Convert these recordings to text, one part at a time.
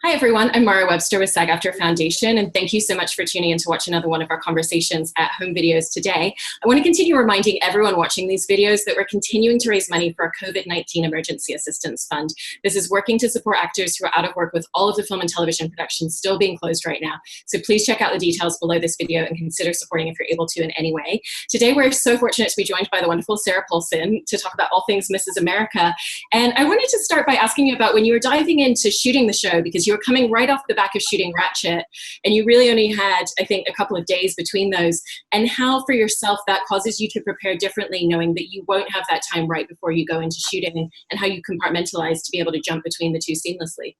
Hi, everyone. I'm Mara Webster with SAG-AFTRA Foundation, and thank you so much for tuning in to watch another one of our Conversations at Home videos today. I want to continue reminding everyone watching these videos that we're continuing to raise money for our COVID-19 Emergency Assistance Fund. This is working to support actors who are out of work with all of the film and television productions still being closed right now. So please check out the details below this video and consider supporting if you're able to in any way. Today, we're so fortunate to be joined by the wonderful Sarah Paulson to talk about all things Mrs. America. And I wanted to start by asking you about when you were diving into shooting the show, because you were coming right off the back of shooting Ratchet, and you really only had, I think, a couple of days between those, and how for yourself that causes you to prepare differently, knowing that you won't have that time right before you go into shooting, and how you compartmentalize to be able to jump between the two seamlessly.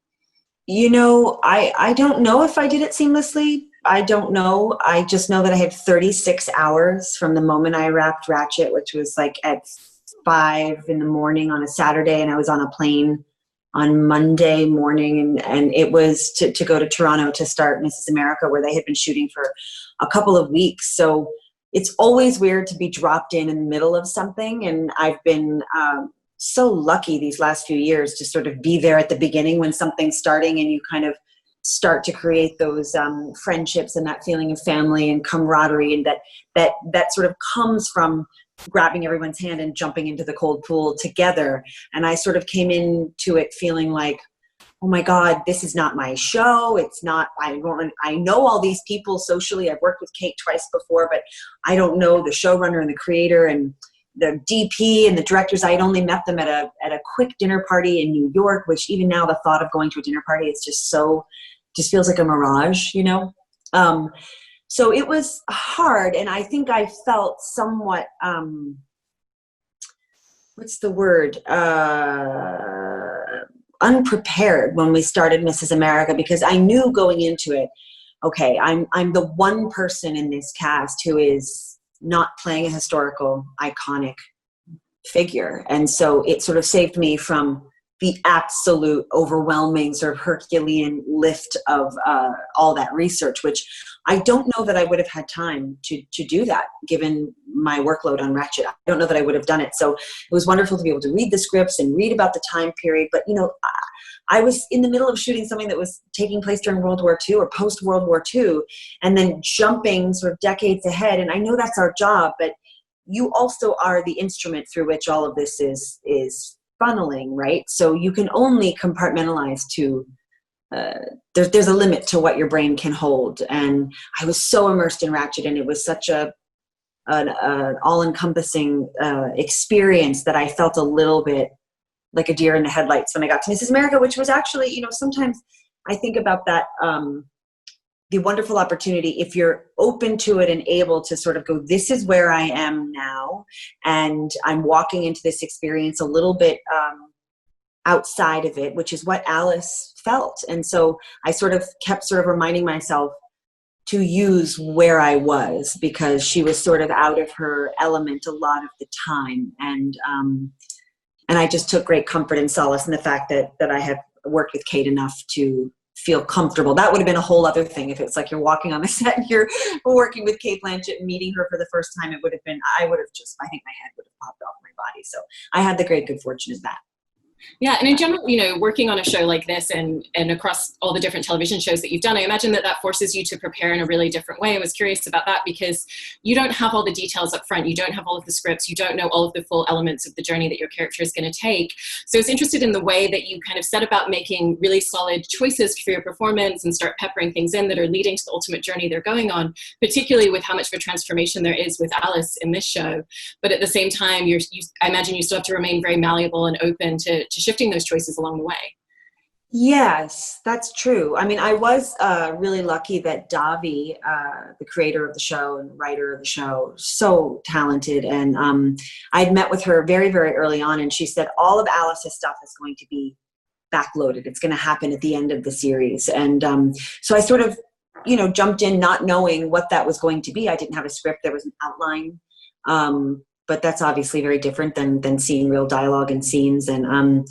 You know, I don't know if I did it seamlessly. I don't know. I just know that I had 36 hours from the moment I wrapped Ratchet, which was like at 5 in the morning on a Saturday, and I was on a plane on Monday morning, and it was to go to Toronto to start Mrs. America, where they had been shooting for a couple of weeks. So it's always weird to be dropped in the middle of something, and I've been so lucky these last few years to sort of be there at the beginning when something's starting, and you kind of start to create those friendships and that feeling of family and camaraderie, and that sort of comes from grabbing everyone's hand and jumping into the cold pool together. And I sort of came into it feeling like, oh my God, this is not my show. It's not, I know all these people socially. I've worked with Kate twice before, but I don't know the showrunner and the creator and the DP and the directors. I had only met them at a quick dinner party in New York, which even now the thought of going to a dinner party, it's just feels like a mirage, you know? So it was hard, and I think I felt somewhat, what's the word, unprepared when we started Mrs. America, because I knew going into it, okay, I'm the one person in this cast who is not playing a historical, iconic figure. And so it sort of saved me from the absolute overwhelming sort of Herculean lift of all that research, which I don't know that I would have had time to do that given my workload on Ratchet. I don't know that I would have done it. So it was wonderful to be able to read the scripts and read about the time period. But, you know, I was in the middle of shooting something that was taking place during World War II or post-World War II, and then jumping sort of decades ahead. And I know that's our job, but you also are the instrument through which all of this is funneling, right? So you can only compartmentalize to, there's a limit to what your brain can hold. And I was so immersed in Ratchet, and it was such an all-encompassing experience that I felt a little bit like a deer in the headlights when I got to Mrs. America, which was actually, you know, sometimes I think about that, the wonderful opportunity, if you're open to it and able to sort of go, this is where I am now, and I'm walking into this experience a little bit outside of it, which is what Alice felt. And so I sort of kept sort of reminding myself to use where I was, because she was sort of out of her element a lot of the time. And I just took great comfort and solace in the fact that I had worked with Kate enough to feel comfortable. That would have been a whole other thing. If it's like you're walking on the set and you're working with Kate Blanchett and meeting her for the first time, I think my head would have popped off my body. So I had the great good fortune of that. Yeah, and in general, you know, working on a show like this and across all the different television shows that you've done, I imagine that forces you to prepare in a really different way. I was curious about that because you don't have all the details up front. You don't have all of the scripts. You don't know all of the full elements of the journey that your character is going to take. So I was interested in the way that you kind of set about making really solid choices for your performance and start peppering things in that are leading to the ultimate journey they're going on, particularly with how much of a transformation there is with Alice in this show. But at the same time, I imagine you still have to remain very malleable and open to shifting those choices along the way. Yes, that's true. I mean, I was really lucky that Davi, the creator of the show and writer of the show, so talented. And I'd met with her very, very early on, and she said all of Alice's stuff is going to be backloaded. It's going to happen at the end of the series. And so I sort of, you know, jumped in not knowing what that was going to be. I didn't have a script. There was an outline. But that's obviously very different than seeing real dialogue and scenes. And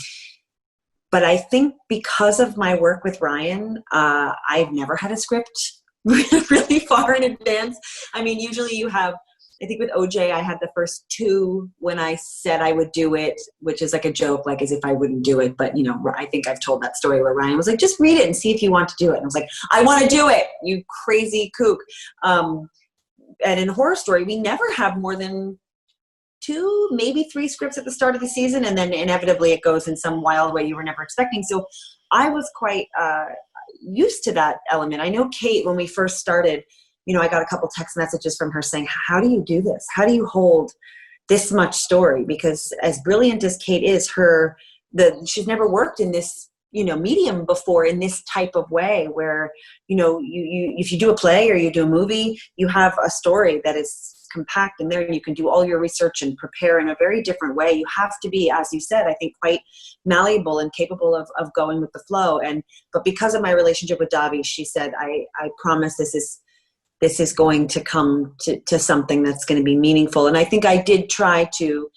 but I think because of my work with Ryan, I've never had a script really far in advance. I mean, usually you have I think with OJ, I had the first 2 when I said I would do it, which is like a joke, like as if I wouldn't do it. But, you know, I think I've told that story where Ryan was like, just read it and see if you want to do it. And I was like, I want to do it, you crazy kook. And in Horror Story, we never have more than 2, maybe 3 scripts at the start of the season. And then inevitably it goes in some wild way you were never expecting. So I was quite used to that element. I know Kate, when we first started, you know, I got a couple text messages from her saying, how do you do this? How do you hold this much story? Because as brilliant as Kate is, she's never worked in this, you know, medium before in this type of way where, you know, you if you do a play or you do a movie, you have a story that is compact in there and you can do all your research and prepare in a very different way. You have to be, as you said, I think quite malleable and capable of going with the flow. But because of my relationship with Davi, she said, I promise this is going to come to something that's going to be meaningful. And I think I did try to,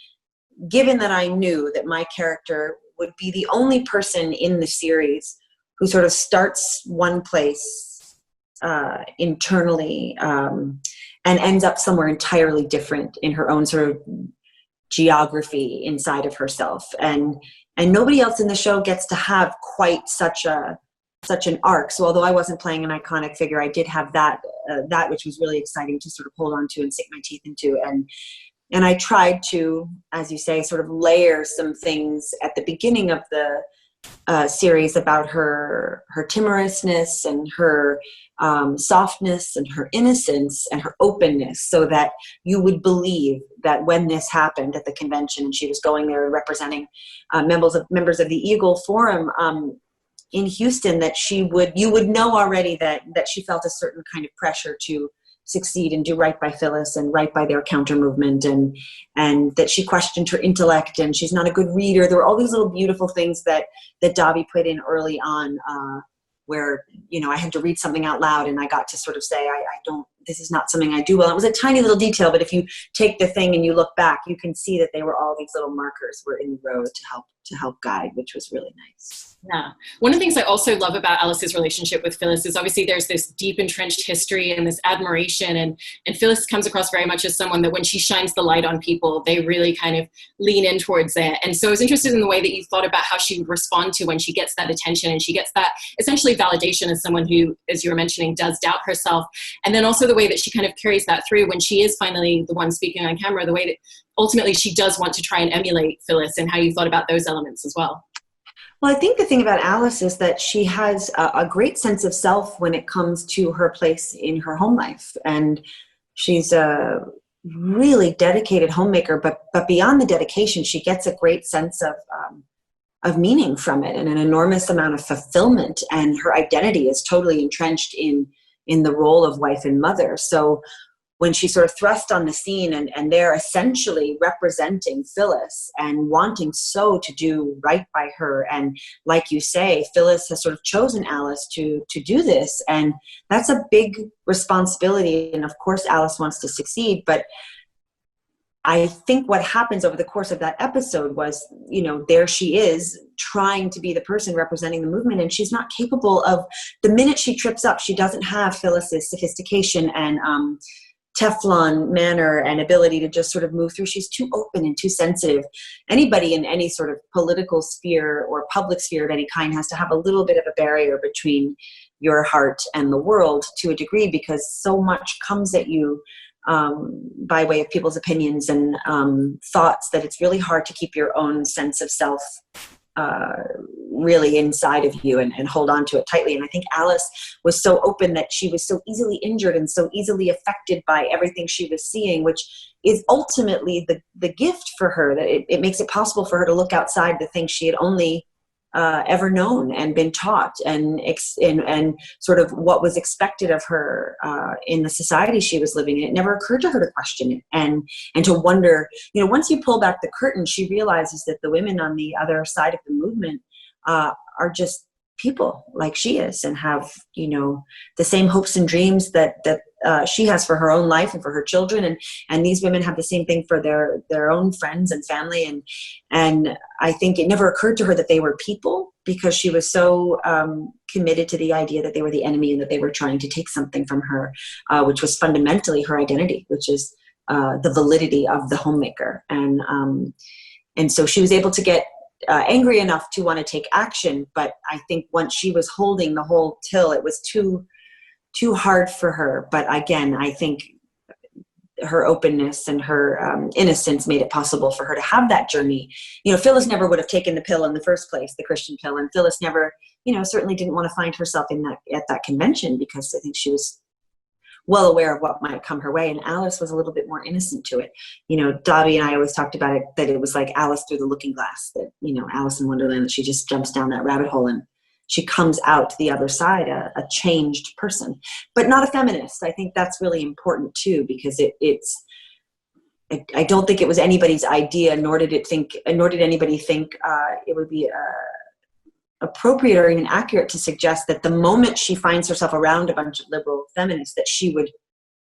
given that I knew that my character would be the only person in the series who sort of starts one place internally and ends up somewhere entirely different in her own sort of geography inside of herself. And nobody else in the show gets to have quite such an arc. So although I wasn't playing an iconic figure, I did have that which was really exciting to sort of hold on to and sink my teeth into. And I tried to, as you say, sort of layer some things at the beginning of the series about her timorousness and her softness and her innocence and her openness, so that you would believe that when this happened at the convention and she was going there representing members of the Eagle Forum in Houston, that you would know already that she felt a certain kind of pressure to succeed and do right by Phyllis and right by their counter movement, and that she questioned her intellect and she's not a good reader. There were all these little beautiful things that Davi put in early on, where, you know, I had to read something out loud and I got to sort of say, this is not something I do well. It was a tiny little detail, but if you take the thing and you look back, you can see that they were all these little markers were in the road to help guide, which was really nice. Yeah. One of the things I also love about Alice's relationship with Phyllis is obviously there's this deep entrenched history and this admiration, and Phyllis comes across very much as someone that when she shines the light on people, they really kind of lean in towards it. And so I was interested in the way that you thought about how she would respond to when she gets that attention and she gets that essentially validation as someone who, as you were mentioning, does doubt herself. And then also the way that she kind of carries that through when she is finally the one speaking on camera, the way that ultimately she does want to try and emulate Phyllis, and how you thought about those elements as well. Well, I think the thing about Alice is that she has a great sense of self when it comes to her place in her home life. And she's a really dedicated homemaker, but beyond the dedication, she gets a great sense of meaning from it and an enormous amount of fulfillment. And her identity is totally entrenched in the role of wife and mother. So when she sort of thrust on the scene and they're essentially representing Phyllis and wanting so to do right by her. And like you say, Phyllis has sort of chosen Alice to do this. And that's a big responsibility. And of course, Alice wants to succeed. But I think what happens over the course of that episode was, you know, there she is trying to be the person representing the movement, and she's not capable of, the minute she trips up, she doesn't have Phyllis's sophistication and Teflon manner and ability to just sort of move through. She's too open and too sensitive. Anybody in any sort of political sphere or public sphere of any kind has to have a little bit of a barrier between your heart and the world to a degree, because so much comes at you by way of people's opinions and thoughts that it's really hard to keep your own sense of self really inside of you and hold on to it tightly. And I think Alice was so open that she was so easily injured and so easily affected by everything she was seeing, which is ultimately the gift for her, that it makes it possible for her to look outside the things she had only ever known and been taught, and sort of what was expected of her in the society she was living in. It never occurred to her to question it and to wonder, you know, once you pull back the curtain, she realizes that the women on the other side of the movement are just people like she is, and have, you know, the same hopes and dreams that she has for her own life and for her children, and these women have the same thing for their own friends and family, and I think it never occurred to her that they were people, because she was so committed to the idea that they were the enemy and that they were trying to take something from her, which was fundamentally her identity, which is the validity of the homemaker. And so she was able to get angry enough to want to take action. But I think once she was holding the whole till, it was too hard for her. But again, I think her openness and her innocence made it possible for her to have that journey. Phyllis never would have taken the pill in the first place, the Christian pill. And Phyllis never, certainly didn't want to find herself at that convention, because I think she was well aware of what might come her way. And Alice was a little bit more innocent to it. Dobby and I always talked about it, that it was like Alice through the looking glass, that, Alice in Wonderland, that she just jumps down that rabbit hole and she comes out the other side, a changed person, but not a feminist. I think that's really important too, because I don't think it was anybody's idea, nor did anybody think it would be appropriate or even accurate to suggest that the moment she finds herself around a bunch of liberal feminists, that she would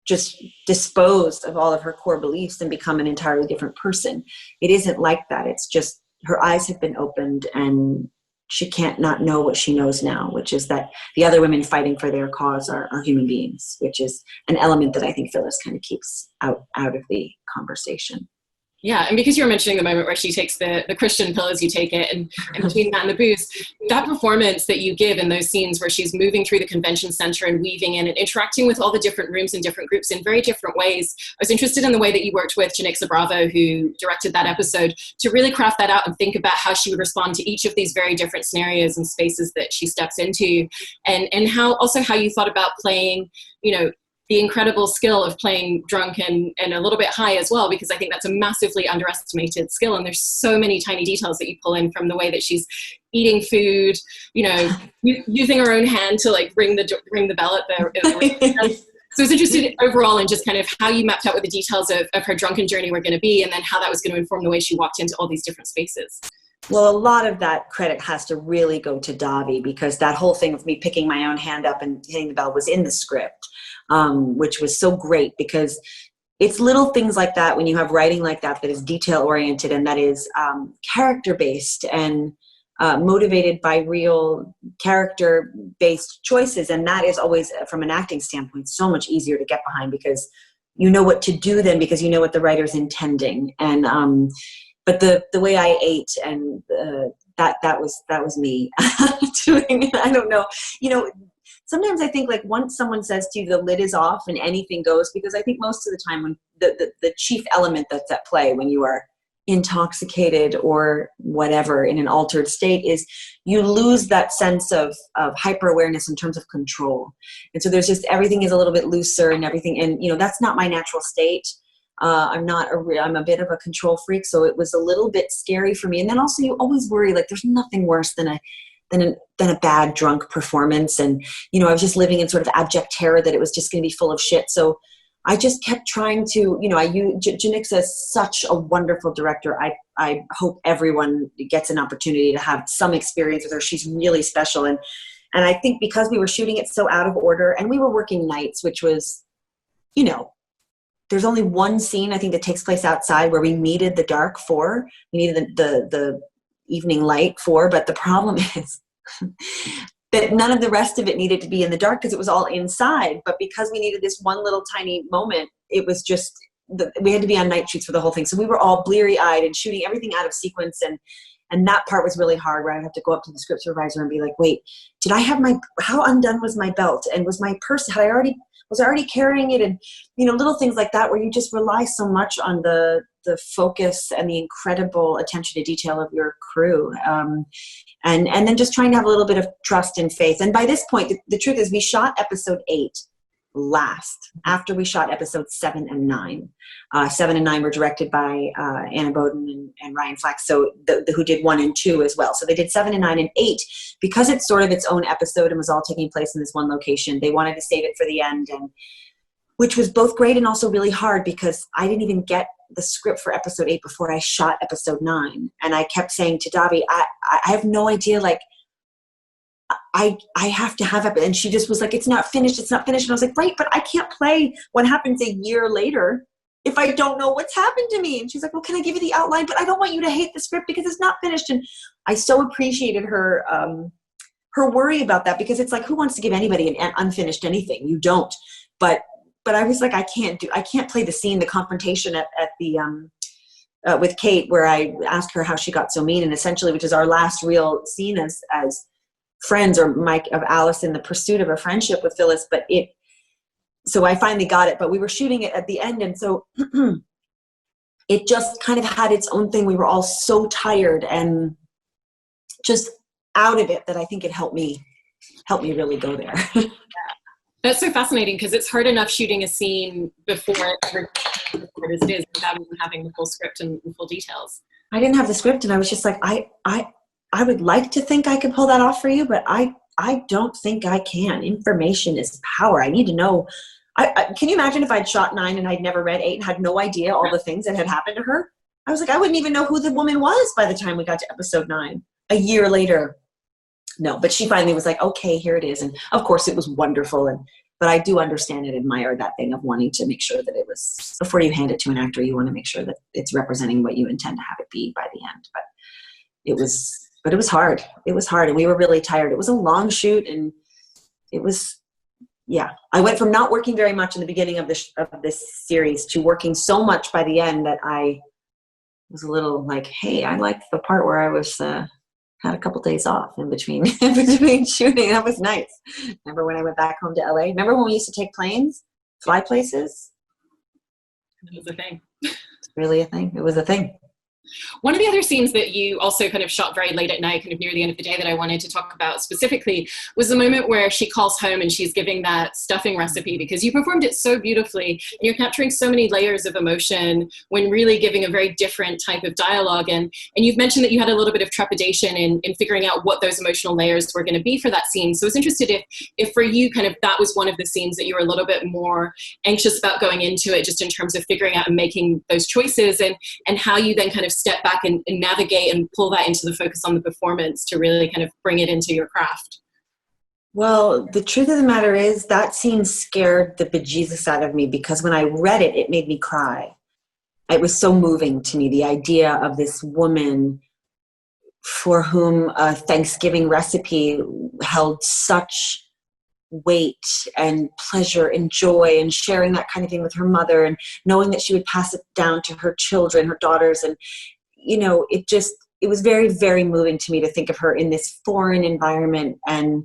just dispose of all of her core beliefs and become an entirely different person. It isn't like that. It's just her eyes have been opened, and she can't not know what she knows now, which is that the other women fighting for their cause are human beings, which is an element that I think Phyllis kind of keeps out of the conversation. Yeah, and because you were mentioning the moment where she takes the Christian pill as you take it, and between that and the booze, that performance that you give in those scenes where she's moving through the convention center and weaving in and interacting with all the different rooms and different groups in very different ways. I was interested in the way that you worked with Janixa Bravo, who directed that episode, to really craft that out and think about how she would respond to each of these very different scenarios and spaces that she steps into, and how you thought about playing, the incredible skill of playing drunk and a little bit high as well, because I think that's a massively underestimated skill. And there's so many tiny details that you pull in, from the way that she's eating food, using her own hand to ring the bell at the So I was interested overall in just kind of how you mapped out what the details of her drunken journey were going to be, and then how that was going to inform the way she walked into all these different spaces. Well, a lot of that credit has to really go to Davi, because that whole thing of me picking my own hand up and hitting the bell was in the script, which was so great, because it's little things like that when you have writing like that is detail-oriented and that is character-based and motivated by real character-based choices. And that is always, from an acting standpoint, so much easier to get behind, because you know what to do then, because you know what the writer's intending. And but the way I ate, and that was me doing it. I don't know. Sometimes I think, once someone says to you the lid is off and anything goes, because I think most of the time when the chief element that's at play when you are intoxicated or whatever in an altered state is you lose that sense of hyper awareness in terms of control. And so there's just, everything is a little bit looser and everything. And, that's not my natural state. I'm a bit of a control freak. So it was a little bit scary for me. And then also you always worry, there's nothing worse than a bad drunk performance. And, I was just living in sort of abject terror that it was just going to be full of shit. So I just kept trying to, Janixa is such a wonderful director. I hope everyone gets an opportunity to have some experience with her. She's really special. And I think because we were shooting it so out of order and we were working nights, which was, there's only one scene I think that takes place outside where we needed the dark for. We needed the evening light for, but the problem is that none of the rest of it needed to be in the dark because it was all inside. But because we needed this one little tiny moment, it was just, we had to be on night shoots for the whole thing. So we were all bleary-eyed and shooting everything out of sequence. And that part was really hard, where I have to go up to the script supervisor and be like, wait, how undone was my belt? And was my purse, was I already carrying it? And, little things like that, where you just rely so much on the focus and the incredible attention to detail of your crew. And then just trying to have a little bit of trust and faith. And by this point, the truth is we shot episode 8 last, after we shot episodes 7 and 9. 7 and 9 were directed by Anna Bowden and Ryan Flack, so who did 1 and 2 as well. So they did 7 and 9 and 8 because it's sort of its own episode and was all taking place in this one location. They wanted to save it for the end, and which was both great and also really hard, because I didn't even get the script for episode 8 before I shot episode 9. And I kept saying to Davi, I have no idea, I have to have it. And she just was like, it's not finished. And I was like, right, but I can't play what happens a year later if I don't know what's happened to me. And she's like, well, can I give you the outline? But I don't want you to hate the script because it's not finished. And I so appreciated her worry about that, because it's like, who wants to give anybody an unfinished anything? You don't. But but I was like, I can't play the scene, the confrontation at the, with Kate, where I asked her how she got so mean, and essentially, which is our last real scene as friends, or Mike of Alice in the pursuit of a friendship with Phyllis. But so I finally got it, but we were shooting it at the end. And so it just kind of had its own thing. We were all so tired and just out of it that I think it helped me really go there. That's so fascinating, because it's hard enough shooting a scene before it ever as it is, without even having the full script and full details. I didn't have the script, and I was just like, I would like to think I could pull that off for you, but I don't think I can. Information is power. I need to know. Can you imagine if I'd shot 9 and I'd never read 8 and had no idea all the things that had happened to her? I was like, I wouldn't even know who the woman was by the time we got to episode 9. A year later. No, but she finally was like, okay, here it is. And of course it was wonderful. But I do understand and admire that thing of wanting to make sure that it was, before you hand it to an actor, you want to make sure that it's representing what you intend to have it be by the end. But it was hard. It was hard. And we were really tired. It was a long shoot, and it was, yeah. I went from not working very much in the beginning of this series to working so much by the end that I was a little like, hey, I liked the part where I was, had a couple days off in between shooting. That was nice. Remember when I went back home to LA? Remember when we used to take planes, fly places? It was a thing. It's really a thing. It was a thing. One of the other scenes that you also kind of shot very late at night, kind of near the end of the day, that I wanted to talk about specifically was the moment where she calls home and she's giving that stuffing recipe, because you performed it so beautifully and you're capturing so many layers of emotion when really giving a very different type of dialogue. And you've mentioned that you had a little bit of trepidation in figuring out what those emotional layers were going to be for that scene. So I was interested if for you, kind of that was one of the scenes that you were a little bit more anxious about going into it, just in terms of figuring out and making those choices, and how you then kind of step back and navigate and pull that into the focus on the performance to really kind of bring it into your craft. Well, the truth of the matter is that scene scared the bejesus out of me, because when I read it, it made me cry. It was so moving to me, the idea of this woman for whom a Thanksgiving recipe held such weight and pleasure and joy, and sharing that kind of thing with her mother, and knowing that she would pass it down to her children, her daughters. And, you know, it was very, very moving to me to think of her in this foreign environment and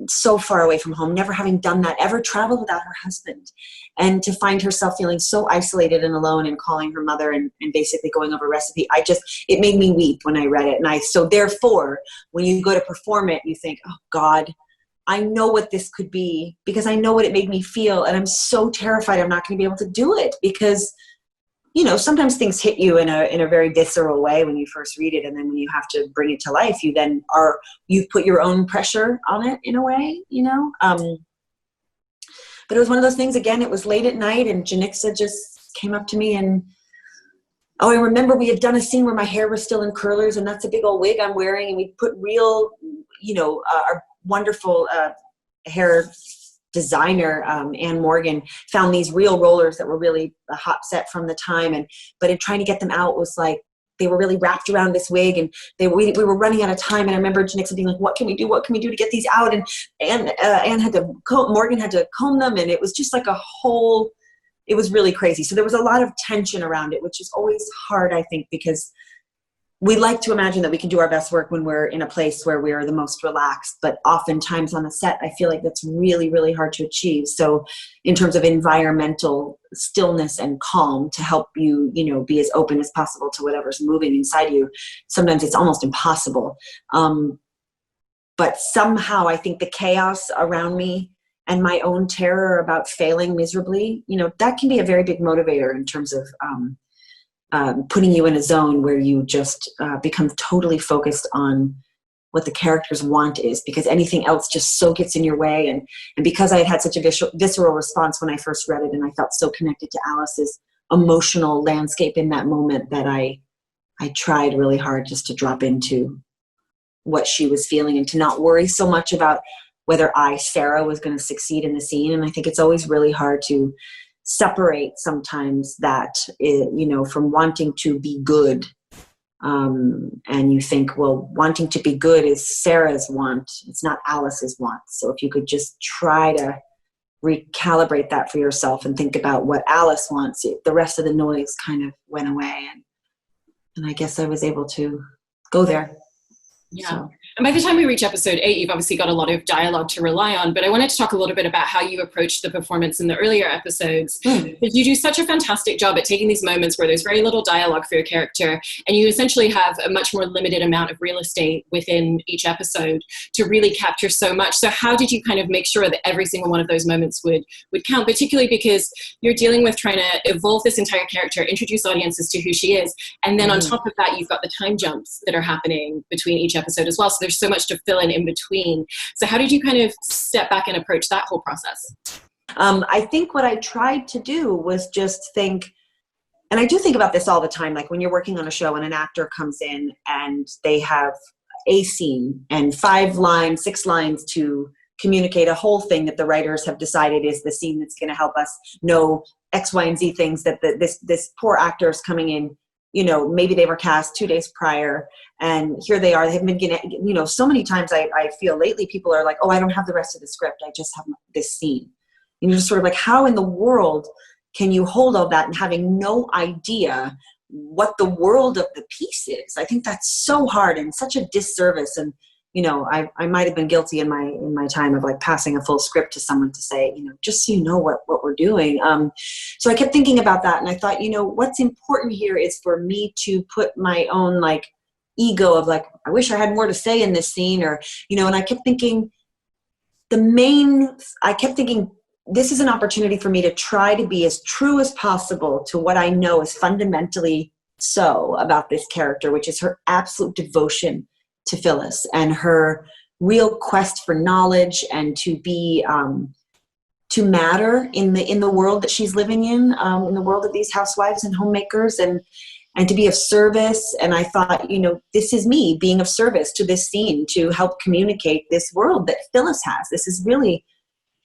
so far away from home, never having done that, ever traveled without her husband, and to find herself feeling so isolated and alone, and calling her mother and basically going over a recipe. It made me weep when I read it. And so therefore, when you go to perform it, you think, oh God, I know what this could be, because I know what it made me feel. And I'm so terrified I'm not going to be able to do it, because, you know, sometimes things hit you in a very visceral way when you first read it. And then when you have to bring it to life, you've put your own pressure on it in a way, you know? But it was one of those things, again, it was late at night, and Janixa just came up to me and, oh, I remember we had done a scene where my hair was still in curlers, and that's a big old wig I'm wearing. And we put real, you know, our wonderful hair designer, Ann Morgan, found these real rollers that were really a hot set from the time. But in trying to get them out was like, they were really wrapped around this wig, and we were running out of time. And I remember Janixa being like, what can we do? What can we do to get these out? And Morgan had to comb them. And it was just like it was really crazy. So there was a lot of tension around it, which is always hard, I think, because we like to imagine that we can do our best work when we're in a place where we're the most relaxed, but oftentimes on a set, I feel like that's really, really hard to achieve. So in terms of environmental stillness and calm to help you, you know, be as open as possible to whatever's moving inside you, sometimes it's almost impossible. But somehow I think the chaos around me and my own terror about failing miserably, you know, that can be a very big motivator in terms of, putting you in a zone where you just become totally focused on what the characters want is, because anything else just so gets in your way. And because I had such a visceral response when I first read it, and I felt so connected to Alice's emotional landscape in that moment, that I tried really hard just to drop into what she was feeling and to not worry so much about whether Sarah, was going to succeed in the scene. And I think it's always really hard to separate sometimes that, you know, from wanting to be good. And you think, well, wanting to be good is Sarah's want. It's not Alice's want. So if you could just try to recalibrate that for yourself and think about what Alice wants. The rest of the noise kind of went away, and I guess I was able to go there. Yeah. So. And by the time we reach episode 8, you've obviously got a lot of dialogue to rely on, but I wanted to talk a little bit about how you approached the performance in the earlier episodes. Because you do such a fantastic job at taking these moments where there's very little dialogue for your character, and you essentially have a much more limited amount of real estate within each episode to really capture so much. So how did you kind of make sure that every single one of those moments would count, particularly because you're dealing with trying to evolve this entire character, introduce audiences to who she is, and then on top of that, you've got the time jumps that are happening between each episode as well. So there's so much to fill in between. So how did you kind of step back and approach that whole process? I think what I tried to do was just think, and I do think about this all the time, like when you're working on a show and an actor comes in and they have a scene and 5 lines, 6 lines to communicate a whole thing that the writers have decided is the scene that's going to help us know X, Y, and Z things that this poor actor is coming in. You know, maybe they were cast 2 days prior, and here they are. They haven't been getting, you know, so many times I feel lately people are like, oh, I don't have the rest of the script. I just have this scene. And you're just sort of like, how in the world can you hold all that and having no idea what the world of the piece is? I think that's so hard and such a disservice. And, you know, I might have been guilty in my time of like passing a full script to someone to say, you know, just so you know what we're doing. So I kept thinking about that, and I thought, you know, what's important here is for me to put my own like ego of like, I wish I had more to say in this scene, or, you know, and I kept thinking this is an opportunity for me to try to be as true as possible to what I know is fundamentally so about this character, which is her absolute devotion to Phyllis and her real quest for knowledge and to be to matter in the world that she's living in the world of these housewives and homemakers, and to be of service. And I thought, you know, this is me being of service to this scene to help communicate this world that Phyllis has. This is really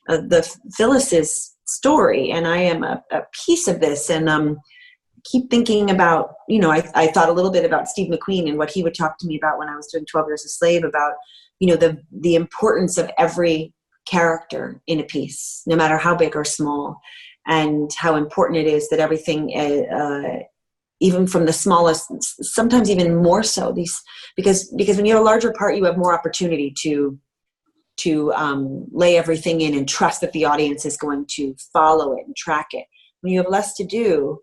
the Phyllis's story, and I am a piece of this. And keep thinking about, you know, I thought a little bit about Steve McQueen and what he would talk to me about when I was doing 12 Years a Slave, about, you know, the importance of every character in a piece, no matter how big or small, and how important it is that everything, even from the smallest, sometimes even more so, because when you have a larger part, you have more opportunity to lay everything in and trust that the audience is going to follow it and track it. When you have less to do,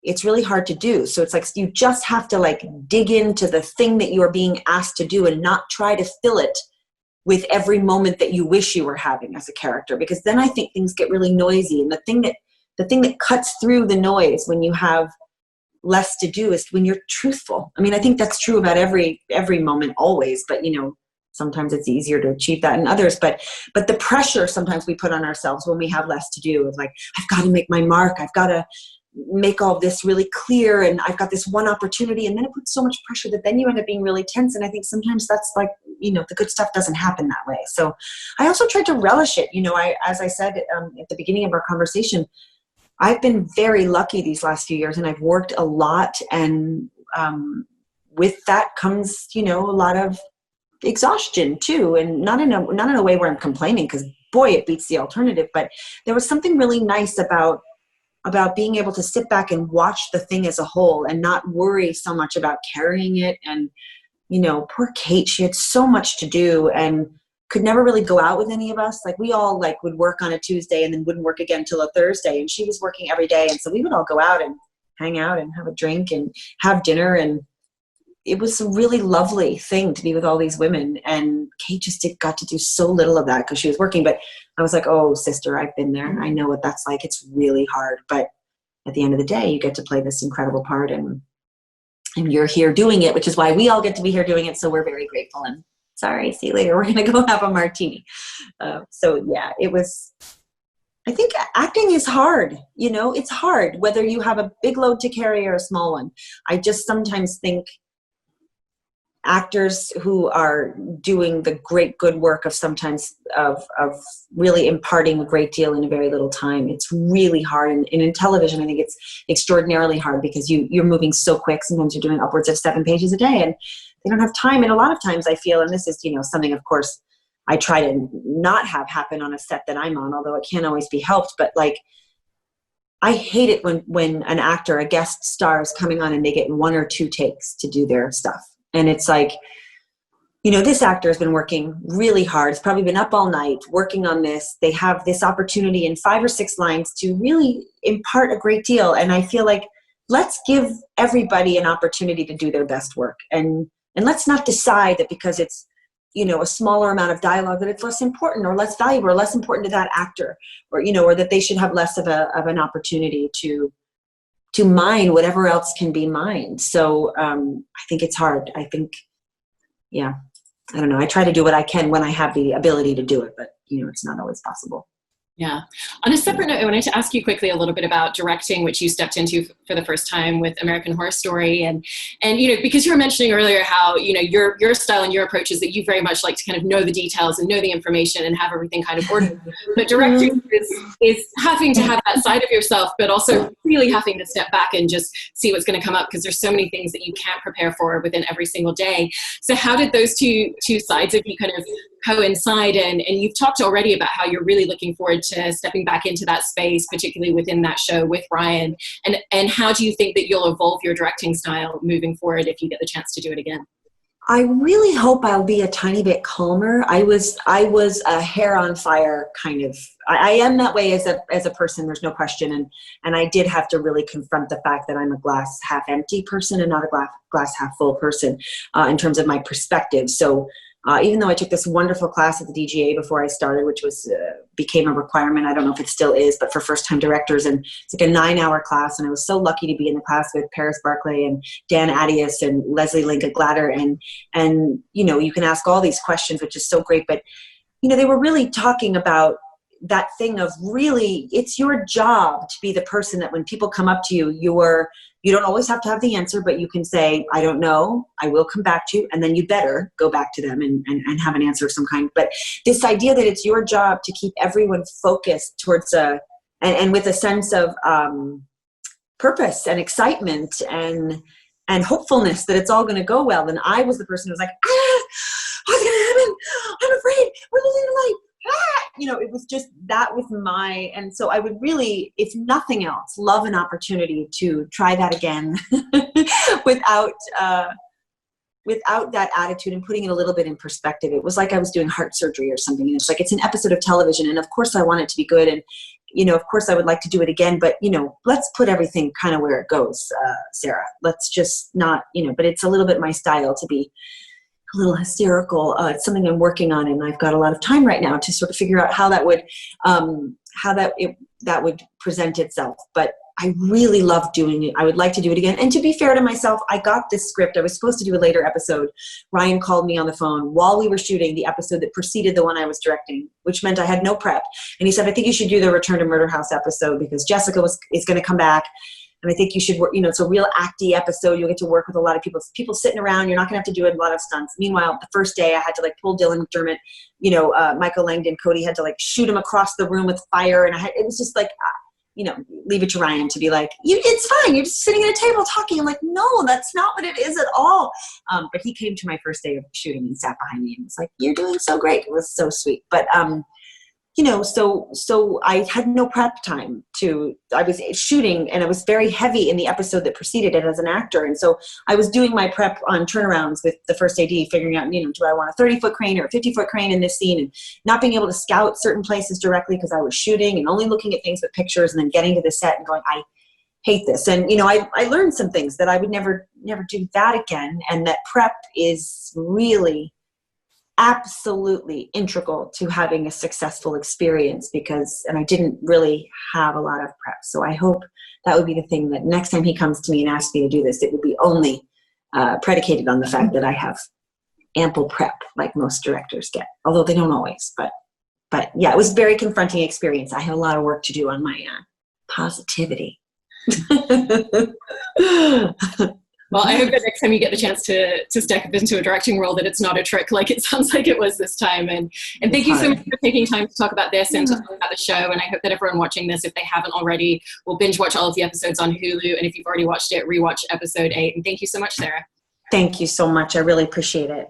it's really hard to do. So it's like you just have to like dig into the thing that you're being asked to do and not try to fill it with every moment that you wish you were having as a character, because then I think things get really noisy. And the thing that cuts through the noise when you have less to do is when you're truthful. I mean, I think that's true about every moment always, but you know, sometimes it's easier to achieve that in others. But the pressure sometimes we put on ourselves when we have less to do, of like, I've got to make my mark. I've got to make all this really clear, and I've got this one opportunity, and then it puts so much pressure that then you end up being really tense. And I think sometimes that's like, you know, the good stuff doesn't happen that way. So I also tried to relish it. You know, as I said at the beginning of our conversation, I've been very lucky these last few years, and I've worked a lot, and with that comes, you know, a lot of exhaustion too, and not in a way where I'm complaining, because boy, it beats the alternative. But there was something really nice about being able to sit back and watch the thing as a whole and not worry so much about carrying it. And, you know, poor Kate, she had so much to do and could never really go out with any of us. Like we all like would work on a Tuesday and then wouldn't work again till a Thursday, and she was working every day. And so we would all go out and hang out and have a drink and have dinner, and it was a really lovely thing to be with all these women. And Kate just got to do so little of that because she was working. But I was like, oh, sister, I've been there. I know what that's like. It's really hard. But at the end of the day, you get to play this incredible part, and you're here doing it, which is why we all get to be here doing it. So we're very grateful. And sorry, see you later. We're going to go have a martini. So yeah, it was, I think acting is hard. You know, it's hard whether you have a big load to carry or a small one. I just sometimes think actors who are doing the great good work of sometimes of really imparting a great deal in a very little time, it's really hard. And in television, I think it's extraordinarily hard because you're moving so quick. Sometimes you're doing upwards of 7 pages a day, and they don't have time. And a lot of times I feel, and this is, you know, something of course I try to not have happen on a set that I'm on, although it can't always be helped. But like, I hate it when an actor, a guest star, is coming on and they get 1 or 2 takes to do their stuff. And it's like, you know, this actor has been working really hard. It's probably been up all night working on this. They have this opportunity in 5 or 6 lines to really impart a great deal. And I feel like, let's give everybody an opportunity to do their best work. And let's not decide that because it's, you know, a smaller amount of dialogue that it's less important or less valuable or less important to that actor, or, you know, or that they should have less of an opportunity to mine whatever else can be mined. So I think it's hard. I think, yeah, I don't know. I try to do what I can when I have the ability to do it, but, you know, it's not always possible. Yeah. On a separate note, I wanted to ask you quickly a little bit about directing, which you stepped into for the first time with American Horror Story. And you know, because you were mentioning earlier how, you know, your style and your approach is that you very much like to kind of know the details and know the information and have everything kind of ordered. But directing is having to have that side of yourself, but also really having to step back and just see what's going to come up, because there's so many things that you can't prepare for within every single day. So how did those two sides of you kind of coincide? And you've talked already about how you're really looking forward to stepping back into that space, particularly within that show with Ryan. And how do you think that you'll evolve your directing style moving forward if you get the chance to do it again? I really hope I'll be a tiny bit calmer. I was a hair on fire kind of. I am that way as a person. There's no question. And I did have to really confront the fact that I'm a glass half empty person and not a glass half full person in terms of my perspective. So even though I took this wonderful class at the DGA before I started, which was became a requirement, I don't know if it still is, but for first-time directors, and it's like a 9-hour class, and I was so lucky to be in the class with Paris Barclay and Dan Attias and Leslie Linka Glatter, and you know, you can ask all these questions, which is so great, but you know, they were really talking about that thing of really, it's your job to be the person that when people come up to you, you don't always have to have the answer, but you can say, I don't know, I will come back to you. And then you better go back to them and have an answer of some kind. But this idea that it's your job to keep everyone focused towards and with a sense of purpose and excitement and hopefulness that it's all going to go well. And I was the person who was like, what's going to happen? I'm afraid we're losing the light. You know, it was just, that was and so I would really, if nothing else, love an opportunity to try that again without that attitude and putting it a little bit in perspective. It was like I was doing heart surgery or something. And it's like, it's an episode of television. And of course I want it to be good. And, you know, of course I would like to do it again, but, you know, let's put everything kind of where it goes, Sarah. Let's just not, you know, but it's a little bit my style to be a little hysterical. It's something I'm working on, and I've got a lot of time right now to sort of figure out how that would present itself. But I really love doing it. I would like to do it again. And to be fair to myself, I got this script. I was supposed to do a later episode. Ryan called me on the phone while we were shooting the episode that preceded the one I was directing, which meant I had no prep. And he said, I think you should do the Return to Murder House episode because Jessica is going to come back. And I think you should work, you know, it's a real acty episode. You'll get to work with a lot of people sitting around. You're not going to have to do a lot of stunts. Meanwhile, the first day I had to like pull Dylan McDermott, you know, Michael Langdon, Cody had to like shoot him across the room with fire. And it was just like, you know, leave it to Ryan to be like, it's fine. You're just sitting at a table talking. I'm like, no, that's not what it is at all. But he came to my first day of shooting and sat behind me and was like, you're doing so great. It was so sweet. But, you know, so I had no prep time I was shooting, and it was very heavy in the episode that preceded it as an actor. And so I was doing my prep on turnarounds with the first AD, figuring out, you know, do I want a 30-foot crane or a 50-foot crane in this scene, and not being able to scout certain places directly because I was shooting and only looking at things with pictures, and then getting to the set and going, I hate this. And, you know, I learned some things that I would never do that again. And that prep is really absolutely integral to having a successful experience and I didn't really have a lot of prep. So I hope that would be the thing that next time he comes to me and asks me to do this, it would be only predicated on the fact that I have ample prep like most directors get, although they don't always, but yeah, it was a very confronting experience. I have a lot of work to do on my positivity. Well, I hope that next time you get the chance to step up into a directing role that it's not a trick like it sounds like it was this time. And thank you so much for taking time to talk about this and to talk about the show. And I hope that everyone watching this, if they haven't already, will binge watch all of the episodes on Hulu. And if you've already watched it, rewatch episode 8. And thank you so much, Sarah. Thank you so much. I really appreciate it.